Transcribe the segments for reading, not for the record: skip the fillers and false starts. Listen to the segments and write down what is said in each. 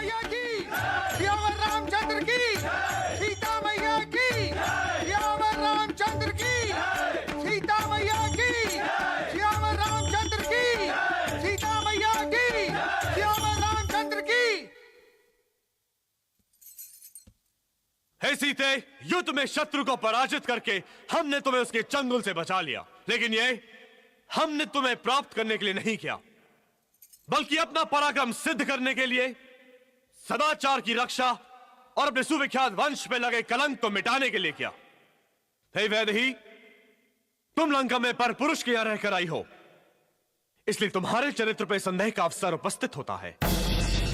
मैया की, सियावर रामचंद्र की, सीता मैया की, सियावर रामचंद्र की, सीता मैया की, सियावर रामचंद्र की, सीता मैया की, सियावर रामचंद्र की। हे सीते, युद्ध में शत्रु को पराजित करके हमने तुम्हें उसके चंगुल से बचा लिया, लेकिन ये हमने तुम्हें प्राप्त करने के लिए नहीं किया, बल्कि अपना पराक्रम सिद्ध करने के लिए, सदाचार की रक्षा और अपने सुविख्यात वंश पे लगे कलंक को मिटाने के लिए किया। हे वैदेही, तुम लंका में परपुरुष के यहां रहकर आई हो, इसलिए तुम्हारे चरित्र पर संदेह का अवसर उपस्थित होता है।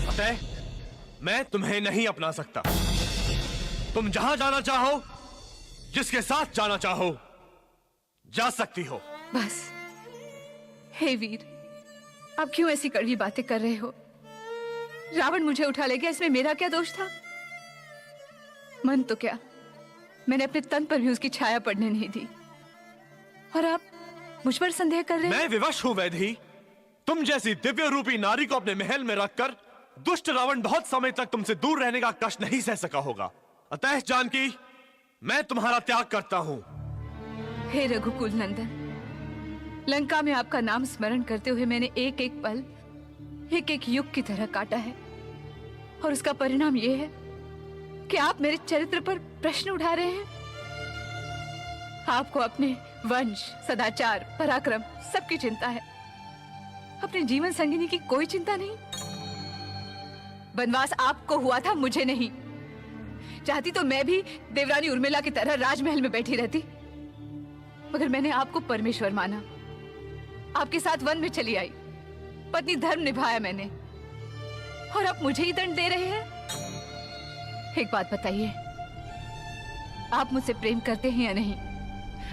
अतः मैं तुम्हें नहीं अपना सकता। तुम जहां जाना चाहो, जिसके साथ जाना चाहो, जा सकती हो। बस। हे वीर, आप क्यों ऐसी कड़वी बातें कर रहे हो? रावण मुझे उठा ले गया, इसमें मेरा क्या दोष था? मन तो क्या, मैंने अपने तन पर भी उसकी छाया पड़ने नहीं दी, और आप मुझ पर संदेह कर रहे हैं? मैं विवश हूं वैदेही। तुम जैसी दिव्य रूपी नारी को अपने महल में रखकर दुष्ट रावण बहुत समय तक तुमसे दूर रहने का कष्ट नहीं सह सका होगा। अतः जानकी, मैं तुम्हारा त्याग करता हूं। हे रघुकुल नंदन, लंका में आपका नाम स्मरण करते हुए मैंने एक एक पल, एक एक युग की तरह काटा है, और उसका परिणाम यह है कि आप मेरे चरित्र पर प्रश्न उठा रहे हैं। आपको अपने वंश, सदाचार, पराक्रम सबकी चिंता है, अपने जीवन संगिनी की कोई चिंता नहीं। वनवास आपको हुआ था, मुझे नहीं। चाहती तो मैं भी देवरानी उर्मिला की तरह राजमहल में बैठी रहती, मगर मैंने आपको परमेश्वर माना, आपके साथ वन में चली आई, पत्नी धर्म निभाया मैंने, और आप मुझे ही दंड दे रहे हैं। एक बात बताइए, आप मुझसे प्रेम करते हैं या नहीं?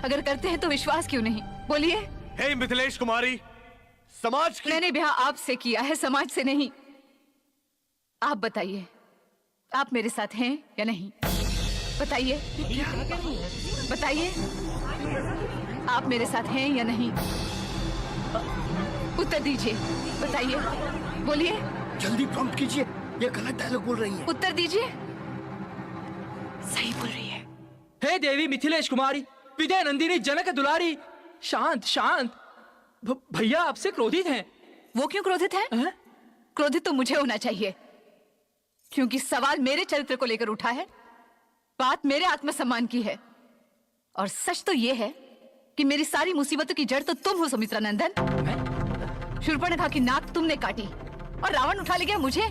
अगर करते हैं तो विश्वास क्यों नहीं? बोलिए। हे मिथिलेश कुमारी, समाज की... मैंने ब्याह आपसे किया है, समाज से नहीं। आप बताइए, आप मेरे साथ हैं या नहीं? बताइए, बताइए, आप मेरे साथ हैं या नहीं? उत्तर दीजिए, बताइए, बोलिए। जल्दी प्रॉम्प्ट कीजिए, ये गलत डायलॉग बोल रही है। उत्तर दीजिए। सही बोल रही है। हे देवी मिथिलेश कुमारी, विजय नंदिनी, जनक दुलारी, शांत शांत। भैया आपसे क्रोधित हैं। वो क्यों क्रोधित है? क्रोधित तो मुझे होना चाहिए, क्योंकि सवाल मेरे चरित्र को लेकर उठा है, बात मेरे आत्मसम्मान की है, और सच तो यह है कि मेरी सारी मुसीबतों की जड़ तो तुम हो सुमित्रा नंदन। शूर्पणखा की नाक तुमने काटी और रावण उठा ले गया मुझे।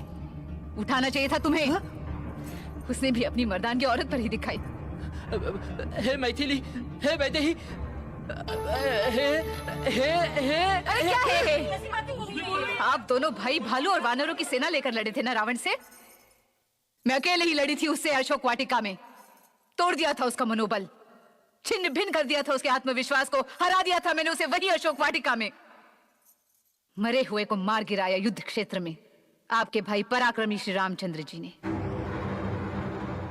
उठाना चाहिए था तुम्हें। उसने भी अपनी मर्दान की औरत पर ही दिखाई। हे मैथिली, हे वैदेही, अरे क्या है? आप दोनों भाई भालू और वानरों की सेना लेकर लड़े थे ना रावण से? मैं अकेले ही लड़ी थी उससे अशोक वाटिका में। तोड़ दिया था उसका मनोबल, छिन्न भिन्न कर दिया था उसके आत्मविश्वास को, हरा दिया था मैंने उसे वही अशोक वाटिका में। मरे हुए को मार गिराया युद्ध क्षेत्र में आपके भाई पराक्रमी श्री रामचंद्र जी ने।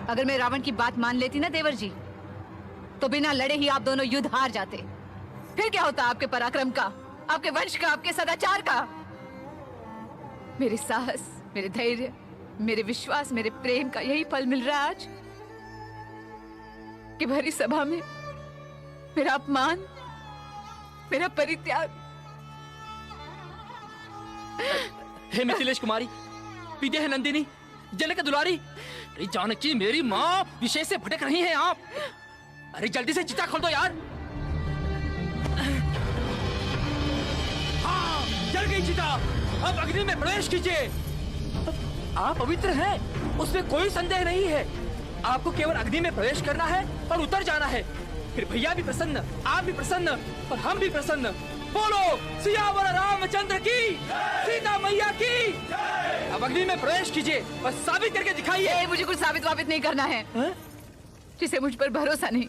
अगर मैं रावण की बात मान लेती ना देवर जी, तो बिना लड़े ही आप दोनों युद्ध हार जाते। फिर क्या होता आपके पराक्रम का, आपके वंश का, आपके सदाचार का? मेरे साहस, मेरे धैर्य, मेरे विश्वास, मेरे प्रेम का यही फल मिल रहा है आज कि भरी सभा में मेरा अपमान, मेरा परित्याग। हे मिथिलेश कुमारी, विजय नंदिनी, जनक दुलारी, अरे जानकी मेरी माँ, विषय से भटक रही हैं आप। अरे जल्दी से चिता खोल दो यार। हाँ, जल गई चिता, अब अग्नि में प्रवेश कीजिए। आप पवित्र हैं, उसमें कोई संदेह नहीं है। आपको केवल अग्नि में प्रवेश करना है और उतर जाना है। फिर भैया भी प्रसन्न, आप भी प्रसन्न, और हम भी प्रसन्न। बोलो सियावर रामचंद्र की, सीता मैया की। अब अग्नि में प्रवेश कीजिए और साबित करके दिखाइए। मुझे कुछ साबित वाबित नहीं करना है। जिसे मुझ पर भरोसा नहीं,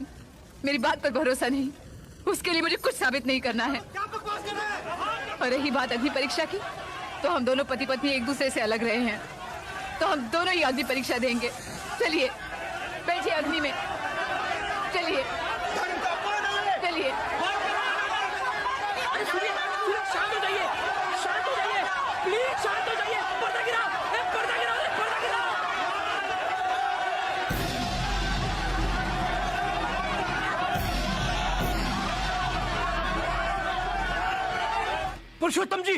मेरी बात पर भरोसा नहीं, उसके लिए मुझे कुछ साबित नहीं करना है। और रही बात अग्नि परीक्षा की, तो हम दोनों पति पत्नी एक दूसरे से अलग रहे हैं, तो हम दोनों ही अग्नि परीक्षा देंगे। चलिए बैठिए अग्नि में, चलिए चलिए। शांत हो जाइए, शांत हो जाइए, प्लीज शांत हो जाइए। पर्दा गिरा, पर्दा गिरा, पर्दा पुरुषोत्तम जी